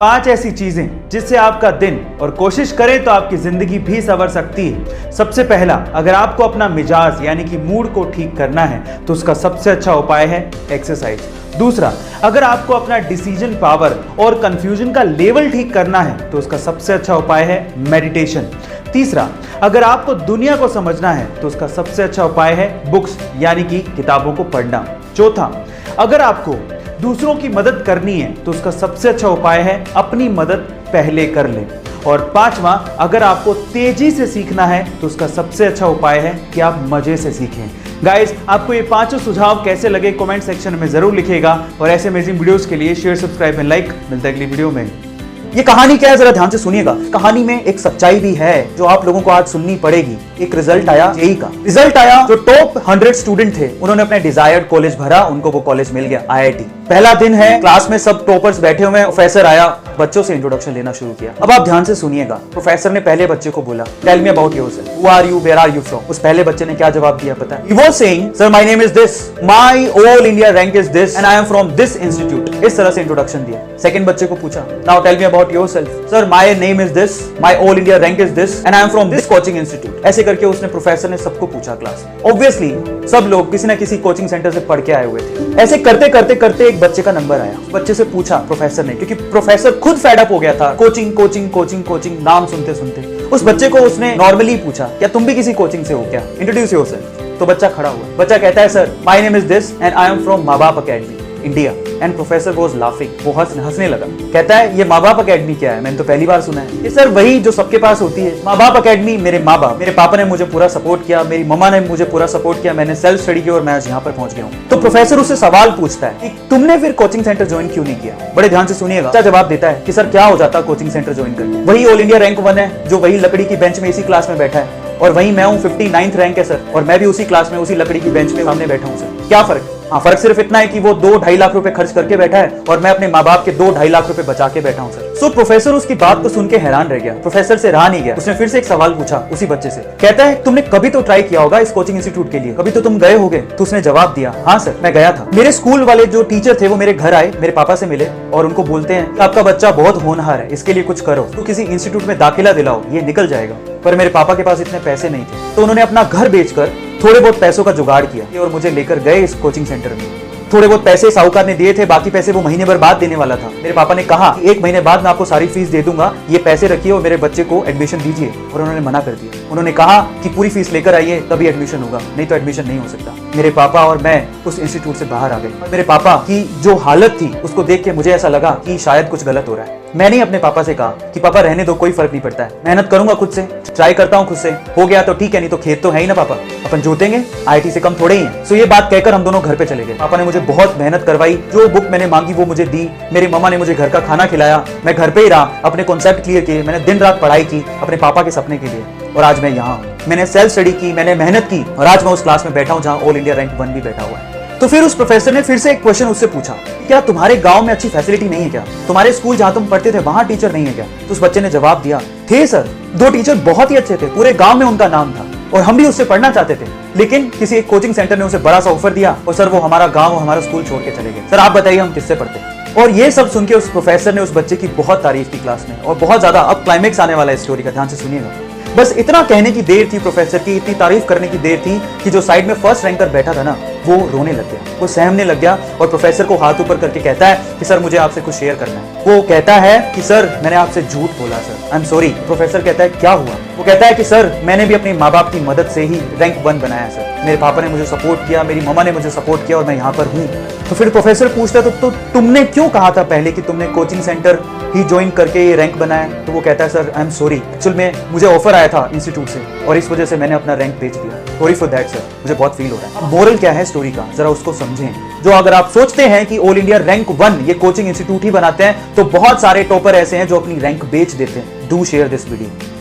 5 ऐसी चीजें जिससे आपका दिन और कोशिश करें तो आपकी जिंदगी भी संवर सकती है। सबसे पहला, अगर आपको अपना मिजाज यानी कि मूड को ठीक करना है तो उसका सबसे अच्छा उपाय है एक्सरसाइज। दूसरा, अगर आपको अपना डिसीजन पावर और कंफ्यूजन का लेवल ठीक करना है तो उसका सबसे अच्छा उपाय है मेडिटेशन। तीसरा, अगर आपको दुनिया को समझना है तो उसका सबसे अच्छा उपाय है बुक्स यानी कि किताबों को पढ़ना। चौथा, अगर आपको दूसरों की मदद करनी है तो उसका सबसे अच्छा उपाय है अपनी मदद पहले कर लें। और पांचवा, अगर आपको तेजी से सीखना है तो उसका सबसे अच्छा उपाय है कि आप मजे से सीखें। गाइस, आपको ये पांचों सुझाव कैसे लगे कमेंट सेक्शन में जरूर लिखिएगा और ऐसे अमेजिंग वीडियोस के लिए शेयर, सब्सक्राइब एंड लाइक। मिलता है अगली वीडियो में। ये कहानी क्या है जरा ध्यान से सुनिएगा। कहानी में एक सच्चाई भी है जो आप लोगों को आज सुननी पड़ेगी। एक रिजल्ट आया जेईई का। रिजल्ट आया, जो टॉप 100 स्टूडेंट थे उन्होंने अपने डिजायर्ड कॉलेज भरा, उनको वो कॉलेज मिल गया, आईआईटी। पहला दिन है, क्लास में सब टॉपर्स बैठे हुए हैं। प्रोफेसर आया, बच्चों से इंट्रोडक्शन लेना शुरू किया। अब आप ध्यान से सुनिएगा। प्रोफेसर ने पहले बच्चे को बोला, tell me about yourself, who are you, where are you from. उस पहले बच्चे ने क्या जवाब दिया पता है? He was saying, sir, my name is this, my all India rank is this, and I am from this institute। इस तरह से इंट्रोडक्शन दिया। सेकंड बच्चे को पूछा, now tell me about yourself, sir, my name is this, my all India rank is this, and I am from this coaching institute। ऐसे करके उसने, प्रोफेसर ने सबको पूछा क्लास में। ऑब्वियसली सब लोग किसी ना किसी कोचिंग सेंटर से पढ़ के आए हुए थे। ऐसे करते करते करते एक बच्चे का नंबर आया। बच्चे से पूछा प्रोफेसर ने, क्योंकि प्रोफेसर खुद फेड अप हो गया था कोचिंग कोचिंग कोचिंग कोचिंग नाम सुनते सुनते। उस बच्चे को उसने नॉर्मली पूछा, क्या तुम भी किसी कोचिंग से हो क्या, इंट्रोड्यूस योरसेल्फ। तो बच्चा खड़ा हुआ। बच्चा कहता है, sir, my name is this and I am from माँ बाप academy India. And professor was laughing, वो हंसने लगा। कहता है, ये माँ बाप अकेडमी क्या है, मैंने तो पहली बार सुना है। ये सर वही जो सबके पास होती है, माँ बाप अकेडमी। मेरे माँ बाप, मेरे पापा ने मुझे पूरा सपोर्ट किया, मेरी मम्मा ने मुझे पूरा सपोर्ट किया, मैंने सेल्फ स्टडी की और मैं आज यहाँ पर पहुंच गया हूँ। तो प्रोफेसर उससे सवाल पूछता है कि तुमने फिर कोचिंग सेंटर ज्वाइन क्यों नहीं किया। बड़े ध्यान से सुनिएगा। अच्छा जवाब देता है कि सर क्या हो जाता कोचिंग सेंटर ज्वाइन करके, वही ऑल इंडिया रैंक 1 है जो वही लकड़ी की बेंच में इसी क्लास में बैठा है, और वहीं मैं हूँ 59th रैंक है सर, और मैं भी उसी क्लास में उसी लकड़ी की बेंच में सामने बैठा हूँ सर। क्या फर्क? हाँ, फर्क सिर्फ इतना है कि वो 2-2.5 लाख रुपए खर्च करके बैठा है और मैं अपने माँ बाप के 2-2.5 लाख रुपए बचा के बैठा हूँ सर। सो प्रोफेसर उसकी बात को सुन के हैरान रह गया। प्रोफेसर से रहा नहीं गया। उसने फिर से एक सवाल पूछा उसी बच्चे से। कहता है, तुमने कभी तो ट्राई किया होगा इस कोचिंग इंस्टीट्यूट के लिए, कभी तो तुम गए होगे। तो उसने जवाब दिया, हाँ सर, मैं गया था। मेरे स्कूल वाले जो टीचर थे वो मेरे घर आए, मेरे पापा से मिले और उनको बोलते हैं आपका बच्चा बहुत होनहार है, इसके लिए कुछ करो, तो किसी इंस्टीट्यूट में दाखिला दिलाओ, ये निकल जाएगा। पर मेरे पापा के पास इतने पैसे नहीं थे, तो उन्होंने अपना घर बेचकर थोड़े बहुत पैसों का जुगाड़ किया और मुझे लेकर गए इस कोचिंग सेंटर में। थोड़े बहुत पैसे साहूकार ने दिए थे, बाकी पैसे वो महीने भर बाद देने वाला था। मेरे पापा ने कहा कि 1 महीने बाद मैं आपको सारी फीस दे दूंगा, ये पैसे रखिए और मेरे बच्चे को एडमिशन दीजिए। और उन्होंने मना कर दिया। उन्होंने कहा कि पूरी फीस लेकर आइए तभी एडमिशन होगा, नहीं तो एडमिशन नहीं हो सकता। मेरे पापा और मैं उस इंस्टीट्यूट से बाहर आ गए। मेरे पापा की जो हालत थी उसको देख के मुझे ऐसा लगा कि शायद कुछ गलत हो रहा है। मैंने अपने पापा से कहा कि पापा रहने दो, कोई फर्क नहीं पड़ता है, मेहनत करूंगा खुद से, ट्राई करता हूँ खुद से, हो गया तो ठीक है, नहीं तो खेत तो है ही ना पापा, अपन जोतेंगे, आईआईटी से कम थोड़े ही है। सो ये बात कहकर हम दोनों घर पे चले गए। पापा ने मुझे बहुत मेहनत करवाई, जो बुक मैंने मांगी वो मुझे दी, मेरी मम्मा ने मुझे घर का खाना खिलाया, मैं घर पे ही रहा, अपने कॉन्सेप्ट क्लियर किए, मैंने दिन रात पढ़ाई की अपने पापा के सपने के लिए, और आज मैं यहाँ हूँ। मैंने सेल्फ स्टडी की, मैंने मेहनत की और आज मैं उस क्लास में बैठा हूँ जहाँ ऑल इंडिया रैंक 1 भी बैठा हुआ है। तो फिर उस प्रोफेसर ने फिर से एक क्वेश्चन उससे पूछा, क्या तुम्हारे गांव में अच्छी फैसिलिटी नहीं है क्या, तुम्हारे स्कूल जहां तुम पढ़ते थे वहां टीचर नहीं है क्या। तो उस बच्चे ने जवाब दिया, थे सर, 2 टीचर बहुत ही अच्छे थे, पूरे गांव में उनका नाम था और हम भी उससे पढ़ना चाहते थे, लेकिन किसी एक कोचिंग सेंटर ने उसे बड़ा सा ऑफर दिया और सर वो हमारा गांव, हमारा स्कूल छोड़ के चले गए। सर आप बताइए हम किससे पढ़ते। और ये सब सुन के उस प्रोफेसर ने उस बच्चे की बहुत तारीफ की क्लास में, और बहुत ज्यादा। अब क्लाइमेक्स आने वाला है स्टोरी का, ध्यान से सुनिएगा। बस इतना कहने की देर थी प्रोफेसर की, इतनी तारीफ करने की देर थी कि जो साइड में फर्स्ट रैंकर बैठा था ना, वो रोने लग गया, वो सहमने लग गया और प्रोफेसर को हाथ ऊपर करके कहता है कि सर मुझे आपसे कुछ शेयर करना है। वो कहता है कि सर मैंने आपसे झूठ बोला sir, I am sorry. Professor कहता है क्या हुआ। वो कहता है कि सर मैंने भी अपने माँ बाप की मदद से ही रैंक 1 बनाया सर, मेरे पापा ने मुझे सपोर्ट किया, मेरी मम्मा ने मुझे सपोर्ट किया और मैं यहाँ पर हूँ। तो फिर प्रोफेसर पूछता है, तो तुमने क्यों कहा था पहले कि तुमने कोचिंग सेंटर ही ज्वाइन करके ये रैंक बनाया। तो वो कहता है sir I am sorry, actual में मुझे ऑफर आया था इंस्टीट्यूट से और इस वजह से मैंने अपना रैंक बेच दिया, सॉरी फॉर दैट सर, मुझे बहुत फील हो रहा है। अब मोरल क्या है स्टोरी का जरा उसको समझें। जो अगर आप सोचते हैं कि ऑल इंडिया रैंक 1 ये कोचिंग इंस्टीट्यूट ही बनाते हैं, तो बहुत सारे टॉपर ऐसे हैं जो अपनी रैंक बेच देते हैं। Do share this video.